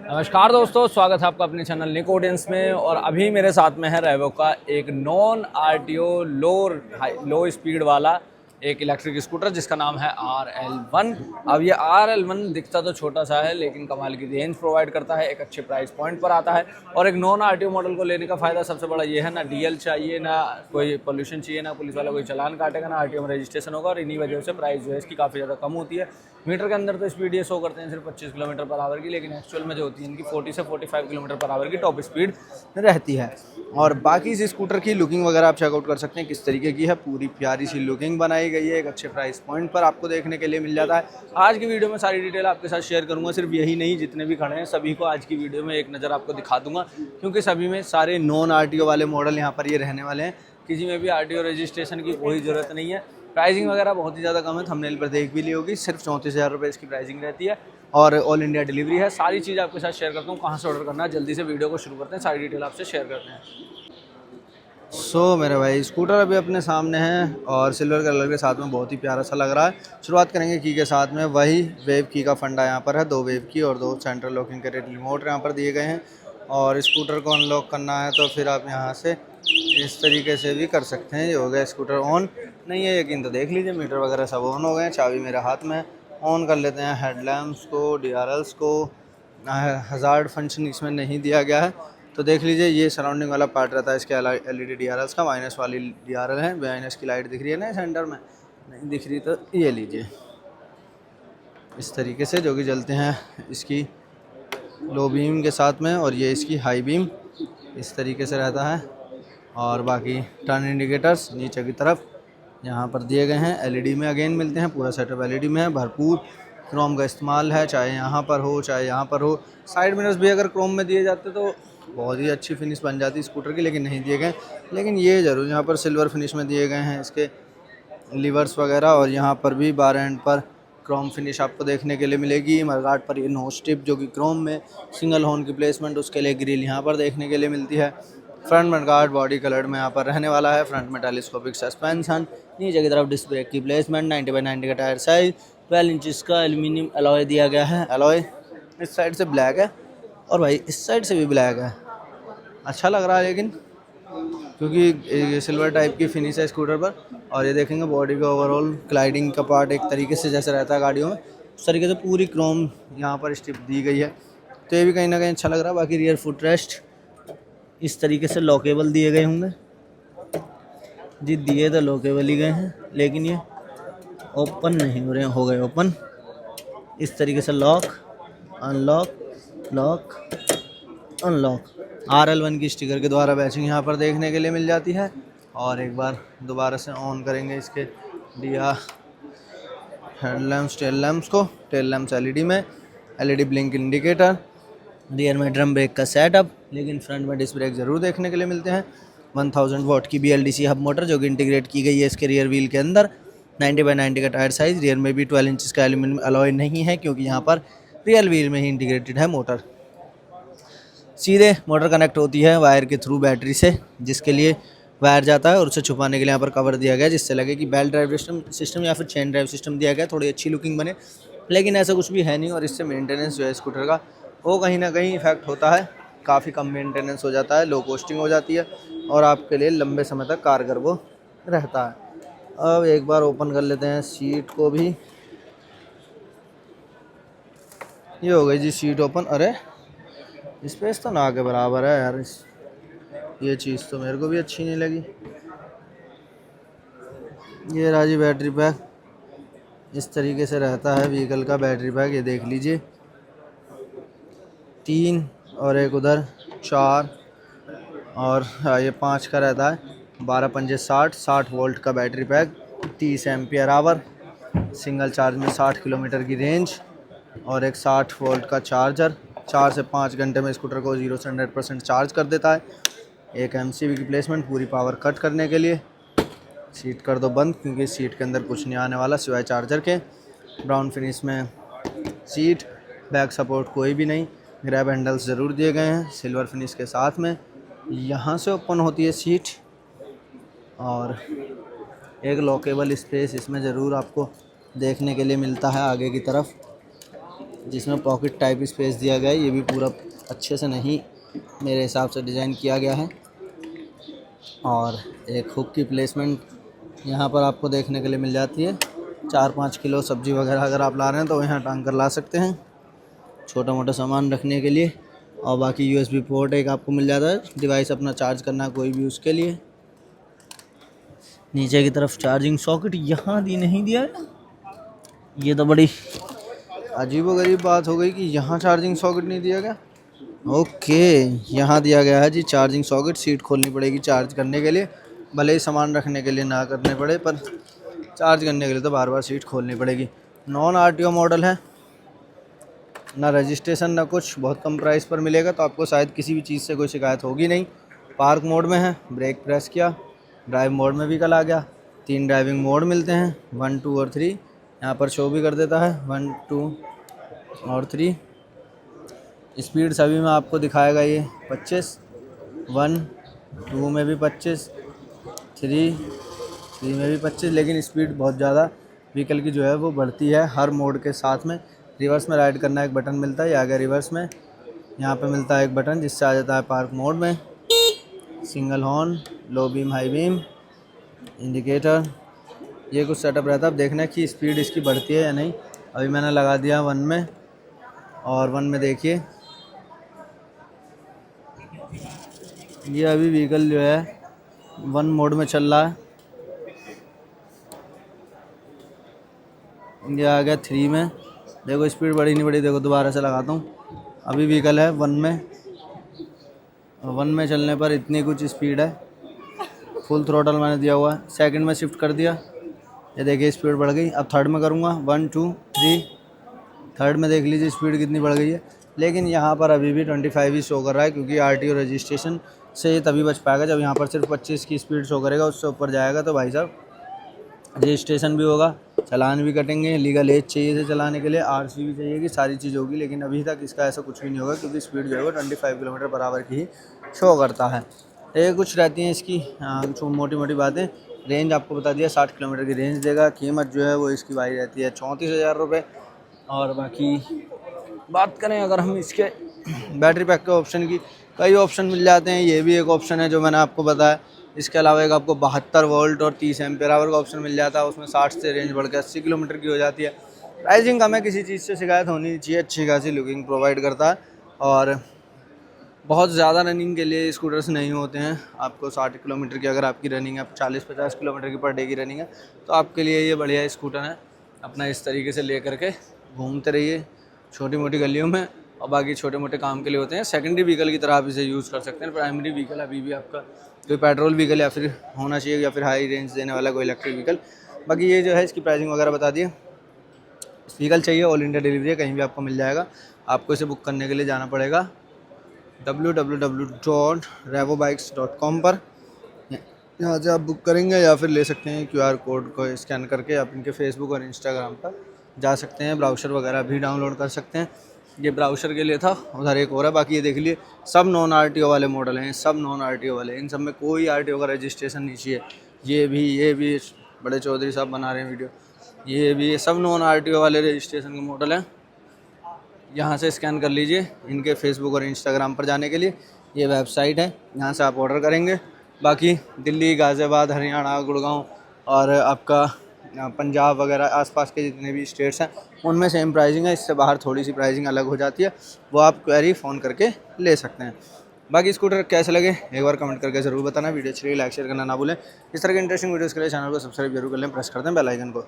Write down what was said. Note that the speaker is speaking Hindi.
नमस्कार दोस्तों, स्वागत है आपका अपने चैनल निक ऑडियंस में। और अभी मेरे साथ में है रेवो का एक नॉन आरटीओ लो स्पीड वाला एक इलेक्ट्रिक स्कूटर जिसका नाम है RL1। अब ये RL1 दिखता तो छोटा सा है लेकिन कमाल की रेंज प्रोवाइड करता है, एक अच्छे प्राइस पॉइंट पर आता है। और एक नॉन आरटीओ मॉडल को लेने का फ़ायदा सबसे बड़ा ये है, ना डीएल चाहिए, ना कोई पोल्यूशन चाहिए, ना पुलिस वाला कोई चालान काटेगा, ना आरटीओ में रजिस्ट्रेशन होगा। और इन्हीं वजह से प्राइस जो है इसकी काफ़ी ज़्यादा कम होती है। मीटर के अंदर तो स्पीड ये शो करते हैं सिर्फ 25 किलोमीटर पर आवर की, लेकिन एक्चुअल में जो होती है इनकी 40 से 45 किलोमीटर पर आवर की टॉप स्पीड रहती है। और बाकी इस स्कूटर की लुकिंग वगैरह आप चेकआउट कर सकते हैं किस तरीके की है। पूरी प्यारी सी लुकिंग बनाई गई है, एक अच्छे प्राइस पॉइंट पर आपको देखने के लिए मिल जाता है। आज की वीडियो में सारी डिटेल आपके साथ शेयर करूंगा। सिर्फ यही नहीं, जितने भी खड़े हैं सभी को आज की वीडियो में एक नज़र आपको दिखा दूंगा, क्योंकि सभी में सारे नॉन आरटीओ वाले मॉडल यहाँ पर ये रहने वाले हैं। किसी में भी आरटीओ रजिस्ट्रेशन की कोई ज़रूरत नहीं है। प्राइसिंग वगैरह बहुत ही ज़्यादा कम है, थंबनेल पर देख भी ली होगी। सिर्फ 34,000 रुपये इसकी प्राइसिंग रहती है और ऑल इंडिया डिलीवरी है। सारी चीज़ आपके साथ शेयर करता हूँ, कहाँ से ऑर्डर करना है। जल्दी से वीडियो को शुरू करते हैं, सारी डिटेल आपसे शेयर करते हैं। मेरे भाई स्कूटर अभी अपने सामने है और सिल्वर कलर के साथ में बहुत ही प्यारा सा लग रहा है। शुरुआत करेंगे की के साथ में। वही वेव की का फंडा यहाँ पर है, 2 वेव की और 2 सेंट्रल लॉकिंग के रिमोट यहाँ पर दिए गए हैं। और स्कूटर को अनलॉक करना है तो फिर आप यहाँ से इस तरीके से भी कर सकते हैं। ये हो गया स्कूटर ऑन। नहीं है यकीन तो देख लीजिए, मीटर वगैरह सब ऑन हो गए हैं। चाबी मेरे हाथ में है, ऑन कर लेते हैं हेडलैम्प्स को, DRLs को। हज़ार्ड फंक्शन इसमें नहीं दिया गया है, तो देख लीजिए ये सराउंडिंग वाला पार्ट रहता है इसके LED DRLs का। माइनस वाली DRL है, माइनस की लाइट दिख रही है ना सेंटर में, नहीं दिख रही तो ये लीजिए इस तरीके से, जो कि जलते हैं इसकी लो बीम के साथ में, और ये इसकी हाई बीम इस तरीके से रहता है। और बाकी टर्न इंडिकेटर्स नीचे की तरफ यहाँ पर दिए गए हैं, LED में अगेन मिलते हैं। पूरा सेटअप LED में है, भरपूर क्रोम का इस्तेमाल है, चाहे यहाँ पर हो चाहे यहाँ पर हो। साइड मिरर्स भी अगर क्रोम में दिए जाते तो बहुत ही अच्छी फिनिश बन जाती स्कूटर की, लेकिन नहीं दिए गए। लेकिन ये ज़रूर यहाँ पर सिल्वर फिनिश में दिए गए हैं इसके लीवर्स वगैरह। और यहाँ पर भी बार एंड पर क्रोम फिनिश आपको देखने के लिए मिलेगी। मडगार्ड पर ये नो स्ट्रिप जो कि क्रोम में, सिंगल हॉर्न की प्लेसमेंट उसके लिए ग्रिल यहाँ पर देखने के लिए मिलती है। फ्रंट मडगार्ड बॉडी कलर में यहाँ पर रहने वाला है। फ्रंट में टेलीस्कोपिक सस्पेंशन, नीचे की तरफ डिस्क ब्रेक की प्लेसमेंट, 90x90 का टायर साइज, 12 इंचज़ का एल्यूमिनियम अलॉय दिया गया है। अलॉय इस साइड से ब्लैक है और भाई इस साइड से भी ब्लैक है। अच्छा लग रहा है लेकिन, क्योंकि ये सिल्वर टाइप की फिनिश है स्कूटर पर। और ये देखेंगे बॉडी का ओवरऑल ग्लाइडिंग का पार्ट एक तरीके से जैसे रहता है गाड़ियों में, उस तरीके से पूरी क्रोम यहाँ पर स्ट्रिप दी गई है, तो ये भी कहीं ना कहीं अच्छा लग रहा है। बाकी रियर फुट रेस्ट इस तरीके से लॉकेबल दिए गए होंगे जी, दिए तो लॉकेबल ही गए हैं, लेकिन ये ओपन नहीं हो रहे हैं। हो गए ओपन इस तरीके से, lock unlock, lock unlock. RL1 की स्टिकर के द्वारा बैचिंग यहाँ पर देखने के लिए मिल जाती है। और एक बार दोबारा से ऑन करेंगे इसके दिया हेडलैम्प्स टेल लैम्प्स को। टेल लैम्प्स LED में, LED ब्लिंक इंडिकेटर, रियर में ड्रम ब्रेक का सेटअप, लेकिन फ्रंट में डिस्क ब्रेक ज़रूर देखने के लिए मिलते हैं। 1000 वाट की BLDC हब मोटर जो कि इंटीग्रेट की गई है इसके रियर व्हील के अंदर। 90x90 का टायर साइज़, रियर में भी 12 इंच का एल्यूमिनियम अलॉय नहीं है, क्योंकि यहाँ पर रियर व्हील में ही इंटीग्रेटेड है मोटर। सीधे मोटर कनेक्ट होती है वायर के थ्रू बैटरी से, जिसके लिए वायर जाता है और उसे छुपाने के लिए यहाँ पर कवर दिया गया है, जिससे लगे कि बेल्ट ड्राइव सिस्टम या फिर चेन ड्राइव सिस्टम दिया गया, थोड़ी अच्छी लुकिंग बने। लेकिन ऐसा कुछ भी है नहीं, और इससे मेंटेनेंस जो है स्कूटर का वो कहीं ना कहीं इफेक्ट होता है। काफ़ी कम मेंटेनेंस हो जाता है, लो कॉस्टिंग हो जाती है, और आपके लिए लंबे समय तक कारगर वो रहता है। अब एक बार ओपन कर लेते हैं सीट को भी। ये हो गई जी सीट ओपन। अरे स्पेस तो ना के बराबर है यार, ये चीज़ तो मेरे को भी अच्छी नहीं लगी। ये रहा जी बैटरी पैक, इस तरीके से रहता है व्हीकल का बैटरी पैक। ये देख लीजिए, 3 और एक उधर 4 और ये 5 का रहता है। 12 पंजे 60 वोल्ट का battery pack, 30 ampere hour, single charge में 60 किलोमीटर की रेंज, और एक 60 वोल्ट का चार्जर। 4 से 5 घंटे में स्कूटर को 0 से 100% चार्ज कर देता है। एक MCB की प्लेसमेंट पूरी पावर कट करने के लिए। सीट कर दो बंद, क्योंकि सीट के अंदर कुछ नहीं आने वाला सिवाय चार्जर के। ब्राउन फिनिश में सीट, बैक सपोर्ट कोई भी नहीं, ग्रैब हैंडल्स ज़रूर दिए गए हैं सिल्वर फिनिश के साथ में। यहाँ से ओपन होती है सीट, और एक लॉकेबल स्पेस इसमें ज़रूर आपको देखने के लिए मिलता है आगे की तरफ। जिसमें पॉकेट टाइप स्पेस दिया गया है। ये भी पूरा अच्छे से नहीं मेरे हिसाब से डिज़ाइन किया गया है। और एक हुक की प्लेसमेंट यहाँ पर आपको देखने के लिए मिल जाती है। 4-5 किलो सब्ज़ी वगैरह अगर आप ला रहे हैं तो यहाँ टांग कर ला सकते हैं, छोटा मोटा सामान रखने के लिए। और बाकी USB पोर्ट एक आपको मिल जाता है, डिवाइस अपना चार्ज करना है कोई भी उसके लिए। नीचे की तरफ चार्जिंग सॉकेट यहाँ नहीं दिया है। ये तो बड़ी अजीबोगरीब बात हो गई कि यहाँ चार्जिंग सॉकेट नहीं दिया गया। ओके, यहाँ दिया गया है जी चार्जिंग सॉकेट। सीट खोलनी पड़ेगी चार्ज करने के लिए, भले ही सामान रखने के लिए ना करने पड़े, पर चार्ज करने के लिए तो बार बार सीट खोलनी पड़ेगी। नॉन RTO मॉडल है, ना रजिस्ट्रेशन ना कुछ, बहुत कम प्राइस पर मिलेगा, तो आपको शायद किसी भी चीज़ से कोई शिकायत होगी नहीं। पार्क मोड में है, ब्रेक प्रेस किया, ड्राइव मोड में व्हीकल आ गया। 3 ड्राइविंग मोड मिलते हैं, 1, 2 और 3। यहाँ पर शो भी कर देता है 1, 2 और 3। स्पीड सभी में आपको दिखाएगा ये 25, 1, 2 में भी 25, 3 में भी 25। लेकिन स्पीड बहुत ज़्यादा व्हीकल की जो है वो बढ़ती है हर मोड के साथ में। रिवर्स में राइड करना एक बटन मिलता है, ये आ गया रिवर्स में। यहाँ पे मिलता है एक बटन जिससे आ जाता है पार्क मोड में। Single horn, low beam, high beam, indicator, ये कुछ सेटअप रहता है। अब देखना है कि स्पीड इसकी बढ़ती है या नहीं। अभी मैंने लगा दिया 1 में, और 1 में देखिए ये अभी व्हीकल जो है 1 मोड में चल रहा है। ये आ गया 3 में, देखो स्पीड बढ़ी नहीं बढ़ी, देखो दोबारा से लगाता हूँ। अभी व्हीकल है 1 में, 1 में चलने पर इतनी कुछ स्पीड है। फुल थ्रोटल मैंने दिया हुआ है, सेकंड में शिफ्ट कर दिया, ये देखिए स्पीड बढ़ गई। अब थर्ड में करूँगा 1, 2, 3, थर्ड में देख लीजिए स्पीड कितनी बढ़ गई है। लेकिन यहाँ पर अभी भी 25 ही शो कर रहा है, क्योंकि RTO रजिस्ट्रेशन से ये तभी बच पाएगा जब यहाँ पर सिर्फ 25 की स्पीड शो करेगा। उससे ऊपर जाएगा तो भाई साहब रजिस्ट्रेशन भी होगा, चालान भी कटेंगे, लीगल एज चाहिए इसे चलाने के लिए, RC भी चाहिए, कि सारी चीज़ होगी। लेकिन अभी तक इसका ऐसा कुछ भी नहीं होगा, क्योंकि स्पीड जो है वो 25 किलोमीटर बराबर की ही शो करता है। ये कुछ रहती हैं इसकी मोटी मोटी बातें। रेंज आपको बता दिया 60 किलोमीटर की रेंज देगा। कीमत जो है वो इसकी भाई रहती है 34,000 रुपये। और बाकी बात करें अगर हम इसके बैटरी पैक के ऑप्शन की, कई ऑप्शन मिल जाते हैं, ये भी एक ऑप्शन है जो मैंने आपको बताया। इसके अलावा एक आपको 72 वोल्ट और 30 एम्पीयर आवर का ऑप्शन मिल जाता है, उसमें 60 से रेंज बढ़ के 80 किलोमीटर की हो जाती है। प्राइसिंग कम है, किसी चीज़ से शिकायत होनी नहीं चाहिए, अच्छी खासी लुकिंग प्रोवाइड करता है। और बहुत ज़्यादा रनिंग के लिए स्कूटर्स नहीं होते हैं। आपको 60 किलोमीटर की अगर आपकी रनिंग है, 40-50 किलोमीटर की पर डे की रनिंग है, तो आपके लिए ये बढ़िया स्कूटर है। अपना इस तरीके से ले करके घूमते रहिए छोटी मोटी गलियों में, और बाकी छोटे मोटे काम के लिए होते हैं। सेकेंडरी व्हीकल की तरह आप इसे यूज़ कर सकते हैं। प्राइमरी व्हीकल अभी भी आपका कोई पेट्रोल व्हीकल या फिर होना चाहिए, या फिर हाई रेंज देने वाला कोई इलेक्ट्रिक व्हीकल। बाकी ये जो है इसकी प्राइसिंग वगैरह बता दिए। व्हीकल चाहिए, ऑल इंडिया डिलीवरी है, कहीं भी आपको मिल जाएगा। आपको इसे बुक करने के लिए जाना पड़ेगा www.revobikes.com पर। यहाँ से आप बुक करेंगे, या फिर ले सकते हैं QR कोड को स्कैन करके। आप इनके फेसबुक और इंस्टाग्राम पर जा सकते हैं, ब्राउज़र वगैरह भी डाउनलोड कर सकते हैं। ये ब्राउज़र के लिए था, उधर एक और है। बाकी ये देख लिए सब नॉन RTO वाले मॉडल हैं, सब नॉन RTO वाले, इन सब में कोई RTO का रजिस्ट्रेशन नहीं चाहिए। ये भी बड़े चौधरी साहब बना रहे हैं वीडियो, ये सब नॉन RTO वाले रजिस्ट्रेशन के मॉडल हैं। यहाँ से स्कैन कर लीजिए इनके फेसबुक और इंस्टाग्राम पर जाने के लिए। ये वेबसाइट है, यहाँ से आप ऑर्डर करेंगे। बाकी दिल्ली, गाज़ियाबाद, हरियाणा, गुड़गांव और आपका पंजाब वगैरह आसपास के जितने भी स्टेट्स हैं, उनमें सेम प्राइसिंग है। इससे बाहर थोड़ी सी प्राइसिंग अलग हो जाती है, वो आप क्वेरी फ़ोन करके ले सकते हैं। बाकी स्कूटर कैसे लगे एक बार कमेंट करके ज़रूर बताना। वीडियो अच्छी लगी लाइक शेयर करना ना भूलें। इस तरह के इंटरेस्टिंग वीडियोज़ के लिए चैनल को सब्सक्राइब जरूर कर लें, प्रेस कर दें बेल आइकन को।